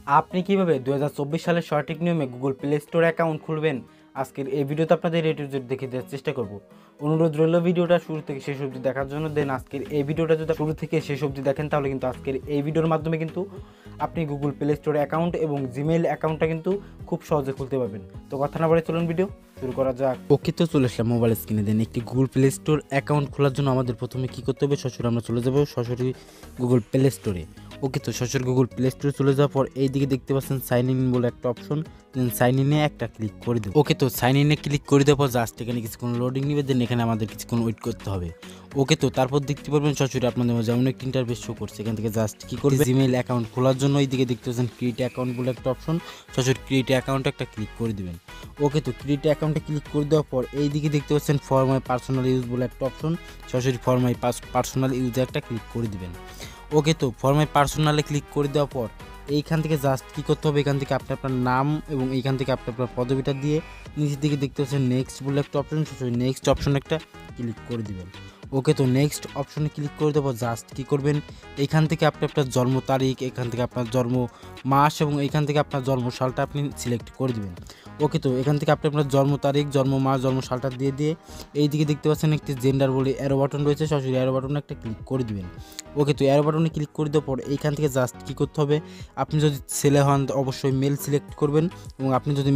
আপনি কিভাবে 2024 সালের সঠিক নিয়মে গুগল প্লে স্টোর অ্যাকাউন্ট খুলবেন আজকের এই ভিডিওতে আপনাদের দেখে দেওয়ার চেষ্টা করব। অনুরোধ রইল ভিডিওটা শুরু থেকে শেষ অবধি দেখার জন্য। দেন আজকের এই ভিডিওটা যদি শুরু থেকে শেষ অবধি দেখেন তাহলে কিন্তু আজকের এই ভিডিওর মাধ্যমে কিন্তু আপনি গুগল প্লে স্টোর অ্যাকাউন্ট এবং জিমেইল অ্যাকাউন্টটা কিন্তু খুব সহজে খুলতে পারবেন। তো কথা না বলে চলুন ভিডিও শুরু করা যাক। ওকে, তো চলে আসলাম মোবাইল স্ক্রিনে। দেন একটি গুগল প্লে স্টোর অ্যাকাউন্ট খোলার জন্য আমাদের প্রথমে কী করতে হবে, সরাসরি আমরা চলে যাব সরাসরি গুগল প্লে স্টোরে। ওকে, তো সরাসরি গুগল প্লে স্টোরে চলে যাওয়ার পর এই দিকে দেখতে পাচ্ছেন সাইন ইন বলে একটা অপশন। দেন সাইন ইনে একটা ক্লিক করে দেবো। ওকে, তো সাইন ইনে ক্লিক করে দেওয়ার পর জাস্ট এখানে কিছুক্ষণ লোডিং নেবে। দেন এখানে আমাদের কিছুক্ষণ ওয়েট করতে হবে। ওকে, তো তারপর দেখতে পারবেন সরাসরি আপনাদের যেমন একটি ইন্টারফেস শো করছে। এখান থেকে জাস্ট কী করবে, জিমেইল অ্যাকাউন্ট খোলার জন্য এই দিকে দেখতে পাচ্ছেন ক্রিয়েট অ্যাকাউন্ট বলে একটা অপশন। সরাসরি ক্রিয়েট অ্যাকাউন্টে একটা ক্লিক করে দেবেন। ওকে, তো ক্রিয়েট অ্যাকাউন্টে ক্লিক করে দেওয়ার পর এই দিকে দেখতে পাচ্ছেন ফর মাই পার্সোনাল ইউজ বলে একটা অপশন। সরাসরি ফর মাই পার্সোনাল ইউজে একটা ক্লিক করে দেবেন। ওকে, তো ফর মাই পার্সোনালে ক্লিক করে দেওয়ার পর এইখান থেকে জাস্ট কী করতে হবে, এখান থেকে আপনি আপনার নাম এবং এইখান থেকে আপনি আপনার পদবিটা দিয়ে নিচের দিকে দেখতে পাচ্ছেন নেক্সট বলে একটা অপশন। নেক্সট অপশন একটা ক্লিক করে দিবেন। ওকে, তো নেক্সট অপশনে ক্লিক করে দেবো। জাস্ট কী করবেন, এইখান থেকে আপনি আপনার জন্ম তারিখ, এখান থেকে আপনার জন্ম মাস এবং এইখান থেকে আপনার জন্ম সালটা আপনি সিলেক্ট করে দিবেন। ওকে, তো এখান থেকে আপনি আপনার জন্ম তারিখ, জন্ম মাস, জন্ম সালটা দিয়ে এই দিকে দেখতে পাচ্ছেন একটি জেন্ডার বলে অ্যারো বাটন রয়েছে। সরাসরি অ্যারো বাটনে একটা ক্লিক করে দিবেন। ওকে, তো অ্যারো বাটনে ক্লিক করে দেওয়ার পর এইখান থেকে জাস্ট কী করতে হবে, আপনি যদি ছেলে হন অবশ্যই মেল সিলেক্ট করবেন এবং আপনি যদি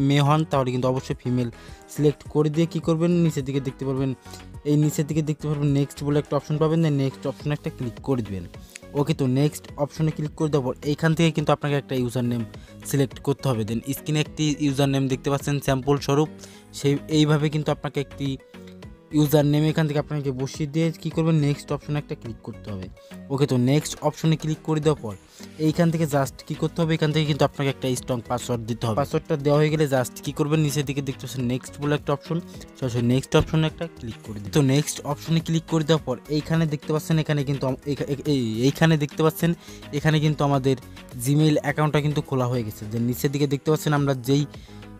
মেয়ে হন তাহলে কিন্তু অবশ্যই ফিমেল সিলেক্ট করে দিয়ে কী করবেন, নিচের দিকে দেখতে পারবেন, এই নিচের দিকে দেখতে পারবেন নেক্সট বলে একটা অপশন পাবেন। দেন নেক্সট অপশনে একটা ক্লিক করে দেবেন। ওকে, তো নেক্সট অপশনে ক্লিক করে দেওয়ার পর এইখান থেকে কিন্তু আপনাকে একটা ইউজার নেম সিলেক্ট করতে হবে। দেন স্ক্রিনে একটি ইউজার নেম দেখতে পাচ্ছেন স্যাম্পল স্বরূপ, এইভাবে কিন্তু আপনাকে একটি ইউজার নেম এখান থেকে আপনাকে বসিয়ে দিয়ে কী করবেন, নেক্সট অপশনে একটা ক্লিক করতে হবে। ওকে, তো নেক্সট অপশনে ক্লিক করে দেওয়ার পর এইখান থেকে জাস্ট কী করতে হবে, এখান থেকে কিন্তু আপনাকে একটা স্ট্রং পাসওয়ার্ড দিতে হবে। পাসওয়ার্ডটা দেওয়া হয়ে গেলে জাস্ট কী করবেন, নিচের দিকে দেখতে পাচ্ছেন নেক্সট বলে একটা অপশন। সরাসরি নেক্সট অপশনে একটা ক্লিক করে দিন। তো নেক্সট অপশনে ক্লিক করে দেওয়ার পর এইখানে দেখতে পাচ্ছেন, এইখানে দেখতে পাচ্ছেন এখানে কিন্তু আমাদের জিমেইল অ্যাকাউন্টটা কিন্তু খোলা হয়ে গেছে। যে নিচের দিকে দেখতে পাচ্ছেন আমরা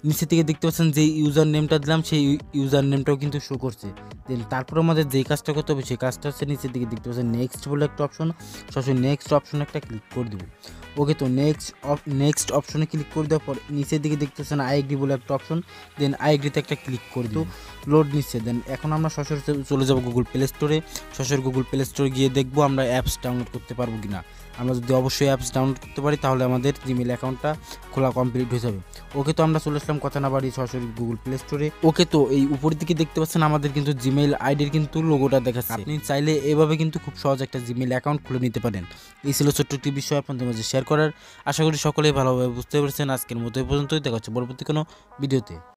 নিচের দিকে দেখতে পাচ্ছেন যেই ইউজার নেমটা দিলাম সেই ইউজার নেমটাও কিন্তু শো করছে। দেন তারপর আমাদের যেই কাজটা করতে হবে সেই কাজটা হচ্ছে নিচের দিকে দেখতে পাচ্ছেন নেক্সট বলে একটা অপশন। সরাসরি নেক্সট অপশনে একটা ক্লিক করে দেবো। ওকে, তো নেক্সট অপশনে ক্লিক করে দেওয়ার পর নিচের দিকে দেখতে পাচ্ছেন আইএগ্রি বলে একটা অপশন। দেন আইএগ্রিতে একটা ক্লিক করে দেবো। লোড নিচ্ছে। দেন এখন আমরা সরাসরি চলে যাব গুগল প্লে স্টোরে। সরাসরি গুগল প্লে স্টোরে গিয়ে দেখবো আমরা অ্যাপস ডাউনলোড করতে পারবো কিনা। আমরা যদি অবশ্যই অ্যাপস ডাউনলোড করতে পারি তাহলে আমাদের জিমেইল অ্যাকাউন্টটা খোলা কমপ্লিট হয়ে যাবে। ওকে, তো আমরা চলে আসলাম কথা না বাড়িয়ে সরাসরি গুগল প্লে স্টোরে। ওকে, তো এই উপরের দিকে দেখতে পাচ্ছেন আমাদের কিন্তু জিমেইল আইডির কিন্তু লোগোটা দেখাচ্ছে। আপনি চাইলে এভাবে কিন্তু খুব সহজ একটা জিমেইল অ্যাকাউন্ট খুলে নিতে পারেন। এই ছিল ছোট্ট একটি বিষয় আপনাদের মাঝে শেয়ার করার। আশা করি সকলেই ভালোভাবে বুঝতে পেরেছেন। আজকের মতো এই পর্যন্তই, দেখা হচ্ছে পরবর্তী কোনো ভিডিওতে।